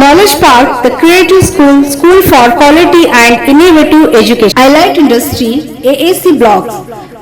Knowledge Park, the creative school, school for quality and innovative education. Highlight Industry, AAC Blocks.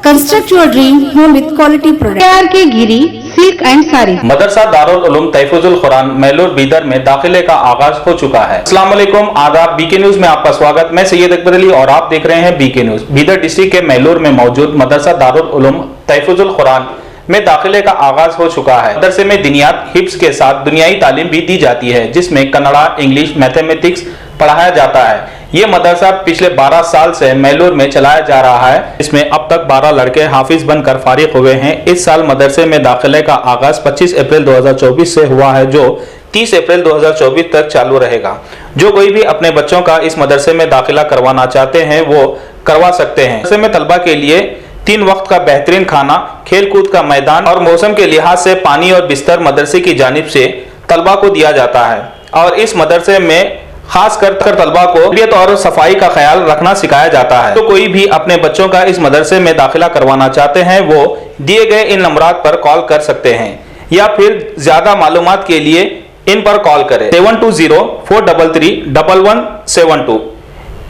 Construct your dream home with quality products. KRK Giri, Silk and Sari. मदरसा दारुल उलूम तहफुजुल कुरान मैलोर बीदर में दाखिले का आगाज हो चुका है। अस्सलाम वालेकुम, आदाब। बीके न्यूज में आपका स्वागत। मैं सैयद अकबर अली और आप देख रहे हैं बीके न्यूज। बीदर डिस्ट्रिक्ट के मैलोर में मौजूद मदरसा दारुल उलूम तहफुजुल कुरान में दाखिले का आगाज हो चुका है। मदरसे में दीनियात हिफ्ज के साथ दुनियाई तालीम भी दी जाती है, जिसमें कन्नड़ा, इंग्लिश, मैथमेटिक्स पढ़ाया जाता है। ये मदरसा पिछले 12 साल से मैलोर में चलाया जा रहा है। इसमें अब तक 12 लड़के हाफिज बनकर फारिग हुए हैं। इस साल मदरसे में दाखिले का आगाज 25 अप्रैल 2024 से हुआ है, जो 30 अप्रैल 2024 तक चालू रहेगा। जो कोई भी अपने बच्चों का इस मदरसे में दाखिला करवाना चाहते हैं वो करवा सकते हैं। मदरसे में तलबा के लिए 3 वक्त का बेहतरीन खाना, खेल कूद का मैदान और मौसम के लिहाज से पानी और बिस्तर मदरसे की जानिब से तलबा को दिया जाता है। और इस मदरसे में खास कर तलबा को तरबियत और सफाई का ख्याल रखना सिखाया जाता है। तो कोई भी अपने बच्चों का इस मदरसे में दाखिला करवाना चाहते हैं वो दिए गए इन नंबरात पर कॉल कर सकते हैं, या फिर ज्यादा मालूमात के लिए इन पर कॉल करें 720-433-1172,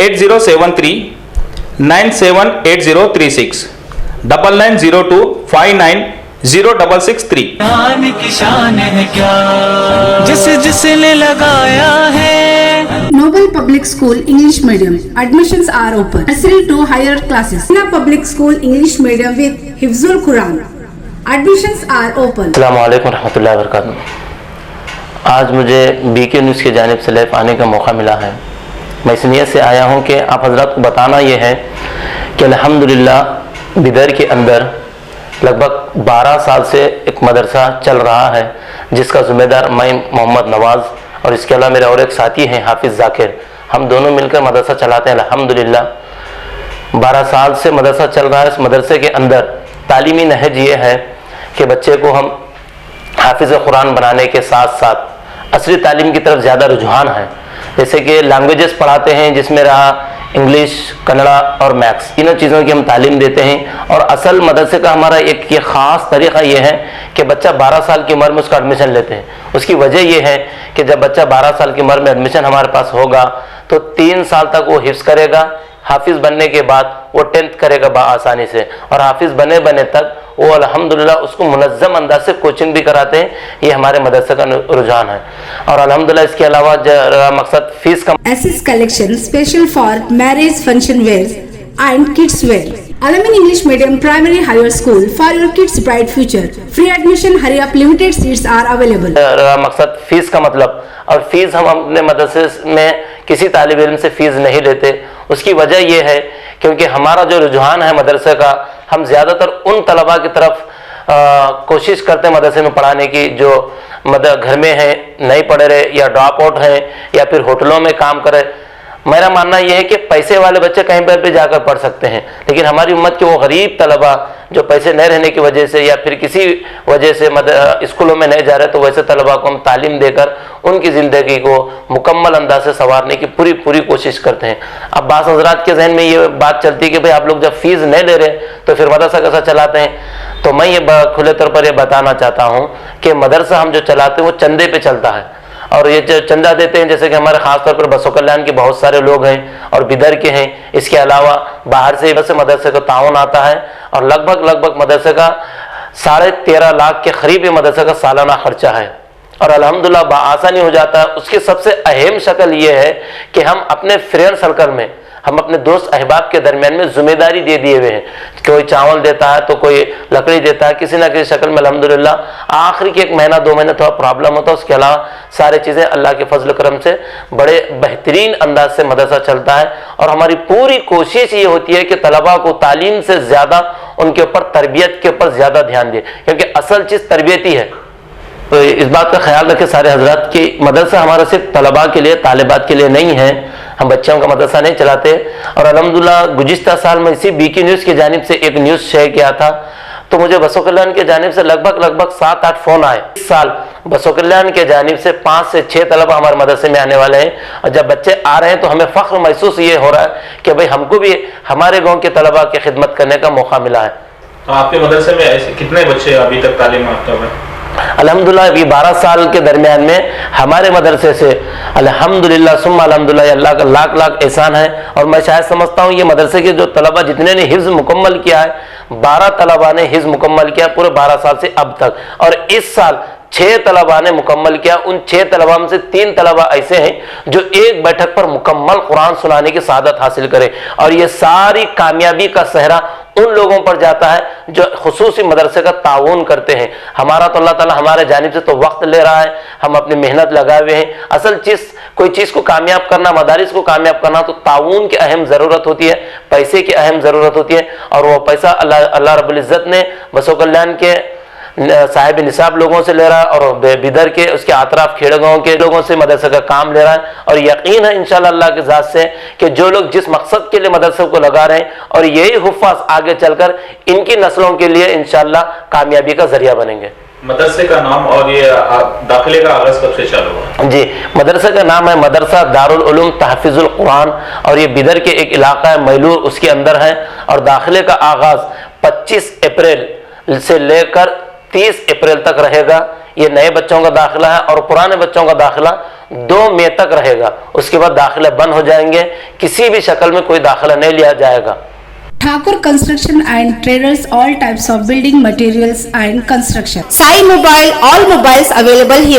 8073 978036, 9902590663। की शान है क्या जिसने लगाया है। Noble Public School English Medium. Admissions are open. Nursery to higher classes. Sina Public School English Medium with Hifzul Quran. Admissions are open. अस्सलाम वालेकुम रहमतुल्लाहि व बरकातुहू। आज मुझे बीके न्यूज़ की जानिब से लाइव आने का मौका मिला है। मैं इस नीयत से आया हूँ कि आप हज़रात को बताना ये है कि अल्हम्दुलिल्लाह बिदर के अंदर लगभग 12 साल से एक मदरसा चल रहा है, जिसका ज़िम्मेदार मैं मोहम्मद नवाज़ और इसके अलावा मेरे और एक साथी हैं हाफिज़ ज़ाकिर। हम दोनों मिलकर मदरसा चलाते हैं। अल्हम्दुलिल्लाह 12 साल से मदरसा चल रहा है। इस मदरसे के अंदर तालीमी नहज ये है कि बच्चे को हम हाफिज़ कुरान बनाने के साथ साथ असली तालीम की तरफ ज़्यादा रुझान है। जैसे कि लैंग्वेजेस पढ़ाते हैं, जिसमें रहा इंग्लिश, कन्नड़ा और मैथ्स, तीनों चीज़ों की हम तालीम देते हैं। और असल मदरसे का हमारा एक ये ख़ास तरीक़ा ये है कि बच्चा 12 साल की उम्र में उसका एडमिशन लेते हैं। उसकी वजह ये है कि जब बच्चा 12 साल की उम्र में एडमिशन हमारे पास होगा तो 3 साल तक वो हिफ्ज़ करेगा। हाफिज़ बनने के बाद वो 10th करेगा आसानी से, और हाफिज़ बने बने तक वो अल्हम्दुलिल्लाह उसको मुनज़्ज़म अंदाज से कोचिंग भी कराते हैं। ये हमारे मदरसे का रुझान है। और अल्हम्दुलिल्लाह इसके अलावा मकसद फीस का Assist collection special for marriage function wears and kids wear. Alamin English Medium Primary Higher School for your kids' bright future. Free admission, hurry up, limited seats are available. मकसद फीस का मतलब, और fees हम अपने मदरसे में किसी तालिब इल्म से फीस नहीं लेते। उसकी वजह यह है क्योंकि हमारा जो रुझान है मदरसे का, हम ज़्यादातर उन तलबा की तरफ कोशिश करते हैं मदरसे में पढ़ाने की जो घर में हैं, नहीं पढ़ रहे, या ड्रॉप आउट हैं, या फिर होटलों में काम करे। मेरा मानना यह है कि पैसे वाले बच्चे कहीं पर भी जाकर पढ़ सकते हैं, लेकिन हमारी उम्मत के वो गरीब तलबा जो पैसे नहीं रहने की वजह से या फिर किसी वजह से स्कूलों में नहीं जा रहे, तो वैसे तलबा को हम तालीम देकर उनकी ज़िंदगी को मुकम्मल अंदाज से संवारने की पूरी कोशिश करते हैं। अब बास हज़रात के जहन में ये बात चलती है कि भाई आप लोग जब फीस नहीं ले रहे तो फिर मदरसा कैसा चलाते हैं। तो मैं ये खुले तौर पर यह बताना चाहता हूँ कि मदरसा हम जो चलाते हैं वो चंदे पे चलता है। और ये जो चंदा देते हैं, जैसे कि हमारे ख़ास तौर पर बसो कल्याण के बहुत सारे लोग हैं और बिदर के हैं। इसके अलावा बाहर से मदरसे को ताउन आता है, और लगभग मदरसे का 13.5 लाख के करीब मदरसे का सालाना खर्चा है। और अल्हम्दुलिल्लाह बआसानी हो जाता है। उसकी सबसे अहम शक्ल ये है कि हम अपने फ्रेंड सर्कल में, हम अपने दोस्त अहबाब के दरमियान में जिम्मेदारी दे दिए हुए हैं। कोई चावल देता है तो कोई लकड़ी देता है, किसी न किसी शक्ल में अल्हम्दुलिल्लाह। आखिरी के 1 महीना 2 महीने थोड़ा प्रॉब्लम होता है, उसके अलावा सारी चीज़ें अल्लाह के फजल करम से बड़े बेहतरीन अंदाज से मदरसा चलता है। और हमारी पूरी कोशिश ये होती है कि तलबा को तालीम से ज़्यादा उनके ऊपर तरबियत के ऊपर ज़्यादा ध्यान दें, क्योंकि असल चीज़ तरबियत ही है। तो इस बात का ख्याल रखें सारे हजरात कि मदरसा हमारा सिर्फ तलबा के लिए, तालिबात के लिए नहीं है। हम बच्चों का मदरसा नहीं चलाते। और अल्हम्दुलिल्लाह गुज़िश्ता साल में इसी बीके न्यूज़ की जानिब से एक न्यूज़ शेयर किया था, तो मुझे बसो कल्याण के जानिब से लगभग 7-8 फ़ोन आए। इस साल बसो कल्याण के जानिब से 5 से 6 तलबा हमारे मदरसे में आने वाले हैं। और जब बच्चे आ रहे हैं तो हमें फ़ख्र महसूस ये हो रहा है कि भाई हमको भी हमारे गाँव के तलबा की खिदमत करने का मौका मिला है। तो आपके मदरसे में ऐसे कितने बच्चे अभी तक तालीम याफ्ता हुए? الحمدللہ یہ 12 سال کے درمیان میں ہمارے مدرسے سے الحمدللہ ثم الحمدللہ اللہ کا لاکھ لاکھ احسان ہے. اور میں شاید سمجھتا ہوں یہ مدرسے کے جو طلبہ جتنے نے حفظ مکمل کیا ہے 12 طلبہ نے حفظ مکمل کیا پورے 12 سال سے اب تک. اور اس سال 6 طلبہ نے مکمل کیا. ان 6 طلبہ میں سے 3 طلبہ ایسے ہیں جو ایک بیٹھک پر مکمل قرآن سنانے کی سعادت حاصل کرے. اور یہ ساری کامیابی کا صحرا ان لوگوں پر جاتا ہے جو خصوصی مدرسے کا تعاون کرتے ہیں. ہمارا تو اللہ تعالیٰ ہمارے جانب سے تو وقت لے رہا ہے, ہم اپنی محنت لگائے ہوئے ہیں. اصل چیز کوئی چیز کو کامیاب کرنا, مدارس کو کامیاب کرنا تو تعاون کی اہم ضرورت ہوتی ہے, پیسے کی اہم ضرورت ہوتی ہے. اور وہ پیسہ اللہ رب العزت نے بسو کلیان کے صاحب نصاب لوگوں سے لے رہا ہے اور بیدر کے اس کے اطراف کھیڑ گاؤں کے لوگوں سے مدرسے کا کام لے رہا ہے. اور یقین ہے انشاءاللہ اللہ کے ذات سے کہ جو لوگ جس مقصد کے لیے مدرسے کو لگا رہے ہیں اور یہی حفاظ آگے چل کر ان کی نسلوں کے لیے انشاءاللہ کامیابی کا ذریعہ بنیں گے. مدرسے کا نام اور یہ داخلے کا آغاز کب سے چالو ہوا؟ جی, مدرسے کا نام ہے مدرسہ دارالعلوم تحفیظ القرآن اور یہ بیدر کے ایک علاقہ ہے میلور, اس کے اندر ہے. اور داخلے کا آغاز 25 اپریل سے لے کر 30 اپریل تک رہے گا. یہ نئے بچوں کا داخلہ ہے اور پرانے بچوں کا داخلہ 2 مئی تک رہے گا. اس کے بعد داخلے بند ہو جائیں گے, کسی بھی شکل میں کوئی داخلہ نہیں لیا جائے گا. Thakur Construction and Traders, all types of building materials and construction. Sai Mobile, all mobiles available here.